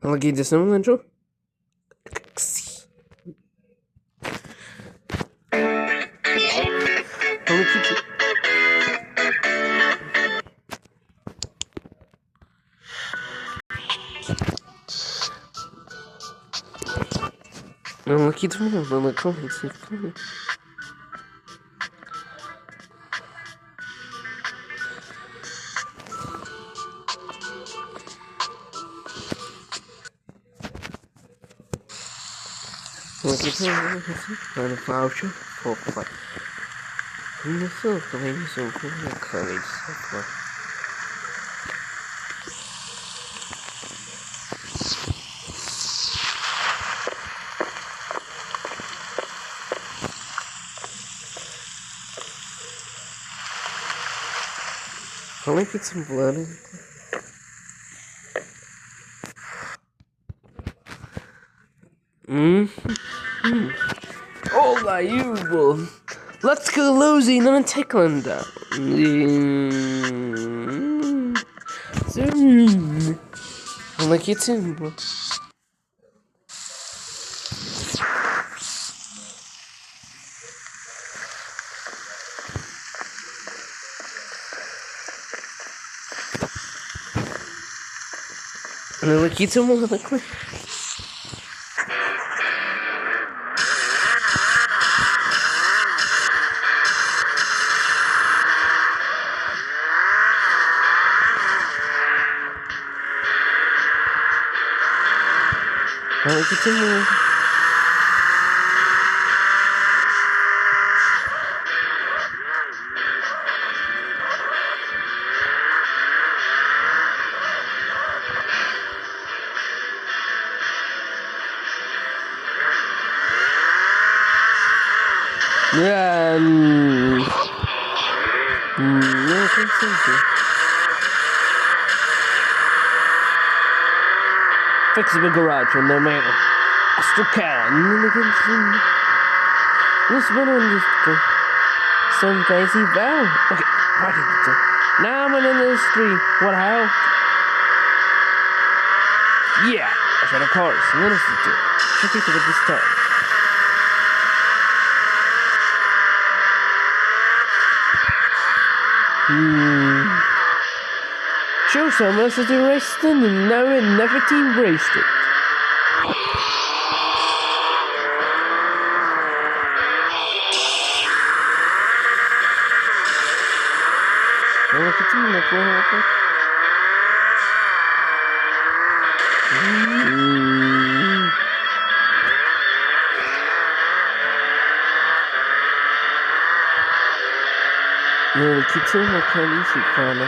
Lagi de não entrou? Aqui de novo, ela começa. Aqui de novo, para voucher, fofa. Não sou, também não sou, como é que é isso? I'll make it some blood. All that you will. Let's go losing and tickling down. I'll make it simple. I'll make it simple. I'll get some more. Yeah, I think so. Fix the garage on the man. I still can. This one on this some fancy valve. Okay, right. Now I'm in the street. What hell? Yeah, I shot a car. So what is it? Should people get this time? Show some us to raced and now it never team raced it. Look at you, look what happened. Look at you, look how easy fun.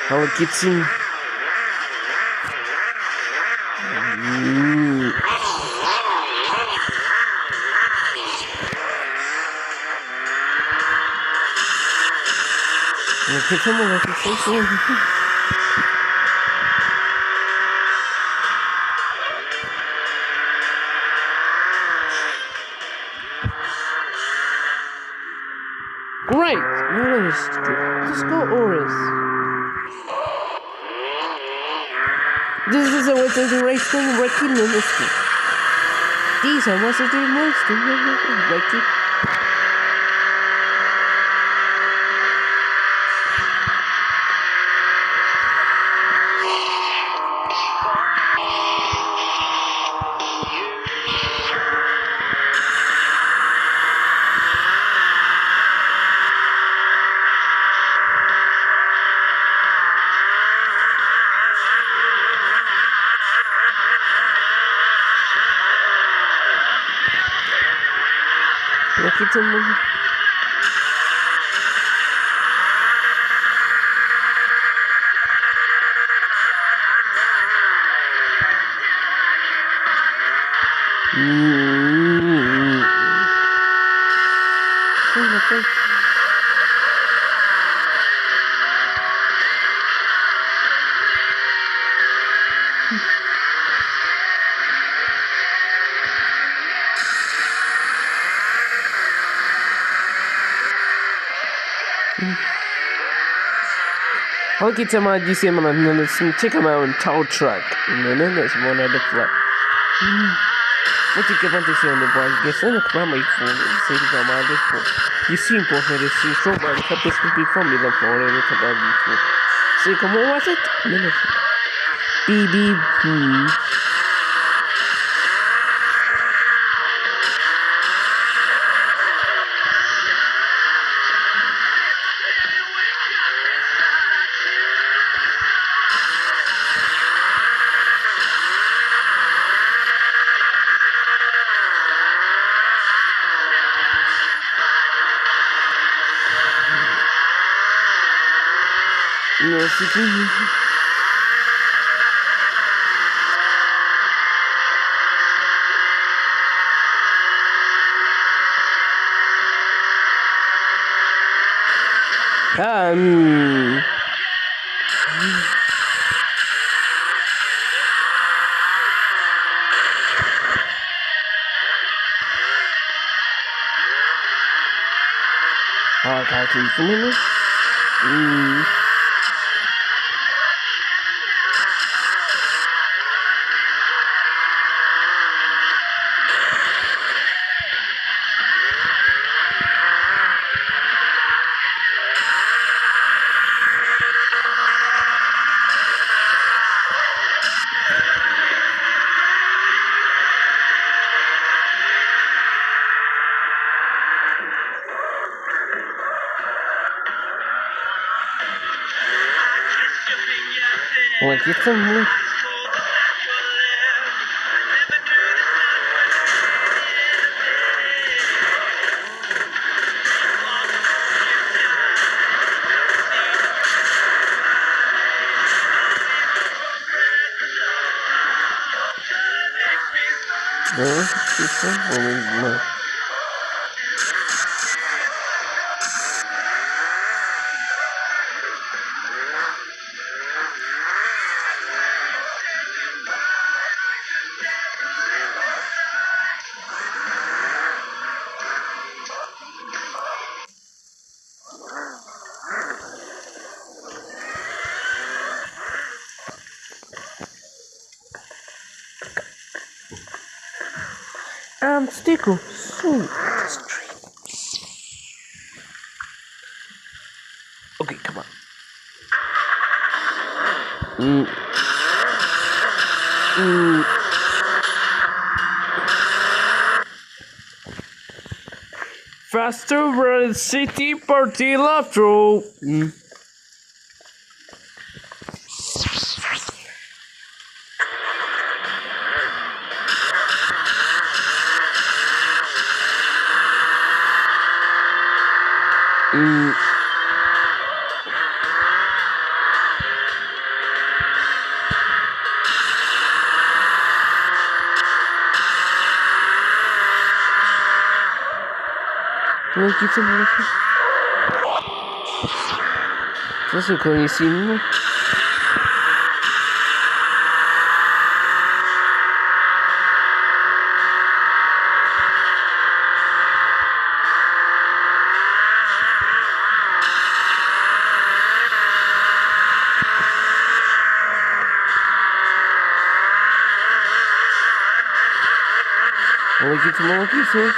I'll get some. Great! Let's go, Oris. This is a way to do racing, wrecking, and whiskey. These are ways to do racing, wrecking. Look at them. Okey, tamam, GT'ye anlatsın. Check them out on tow truck. Then there's one other flat. What you can to see on the boys? Guess in the primary phone. Say the other phone. You seem for her to see so by the couple of people me the phone and look about before. Say, come on, what's it? BB. No, she can. Oh, can't you see me? What you some? No. Stickle. So okay, come on. Faster run city party left row. Look, it's a little. That's a cool, you see me? Look, it's a little piece.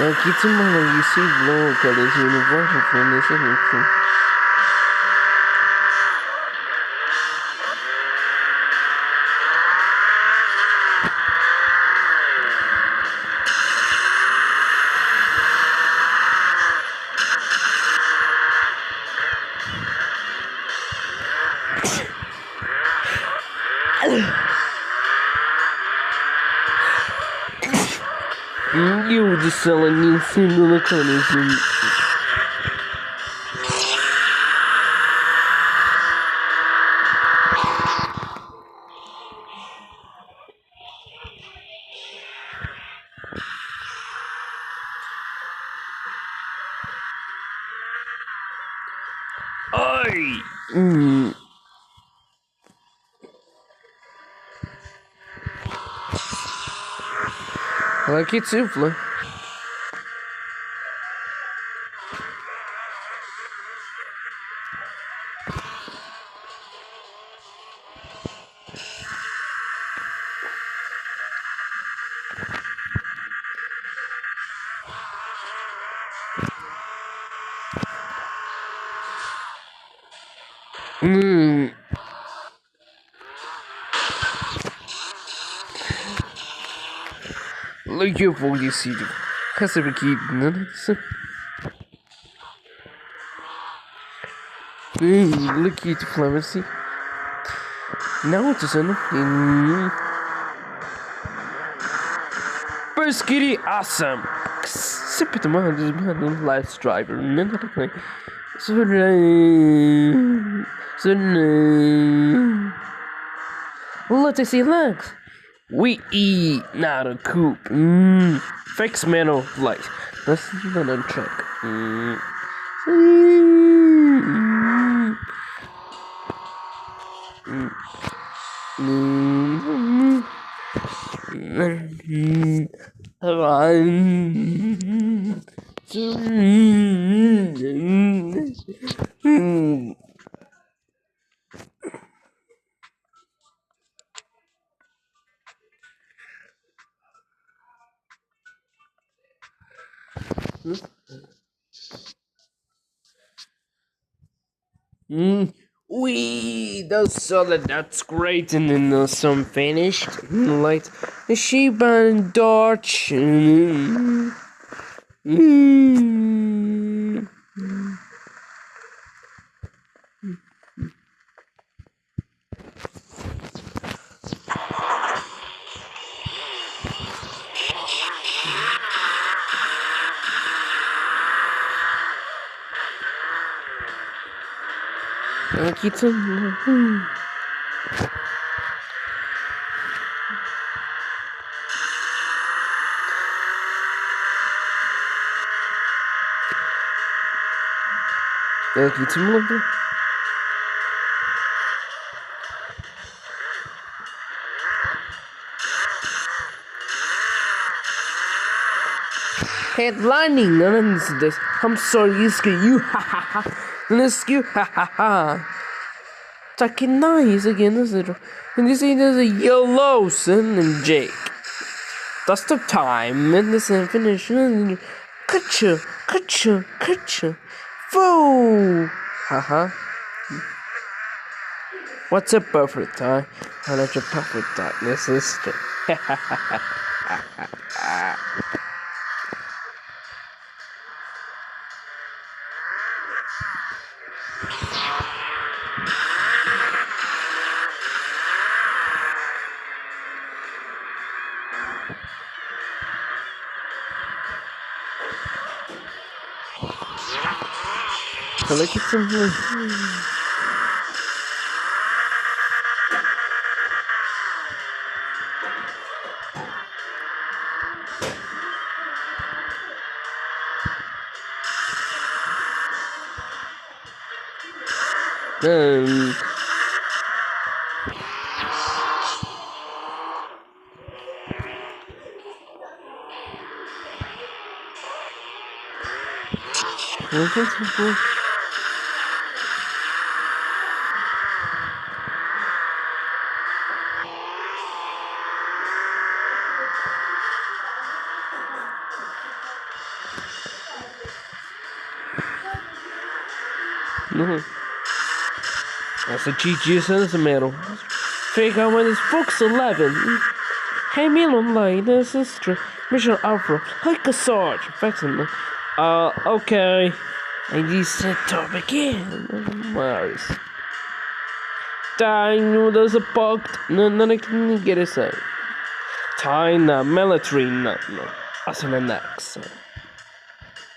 Aqui mano, isso é bom, cara. Esse uniforme foi nesse ritmo. You just selling new single colors. Oi! I like it too, Flo. Look here for you, CD. Has to be keeping look at the clemency. Now it's a First kitty, awesome. Sip it, man. This man, last driver. Let us see legs. We eat, not a coop. Fix metal light. That's not on track. That's solid, that's great, and then some finished, like the sheep and Dodge. Headlining, none of this. I'm sorry, you ha ha ha. Let's you ha ha ha. Talking nice again, is it? And this is a yellow son and Jake. That's the time, and this and finish. Catcha, catcha, catcha. Foo! Haha. What's a perfect time? And that's a perfect darkness, sister. I like it something. That's a GG centimeter. Figure out when it's Fox 11. Hey, Milan Light, this is Mission Alpha. Like a sword. Effectively. Okay. I just set up again. Mars. Dang, there's a bug. No, I can get it out. Tina, military, no. us in the next.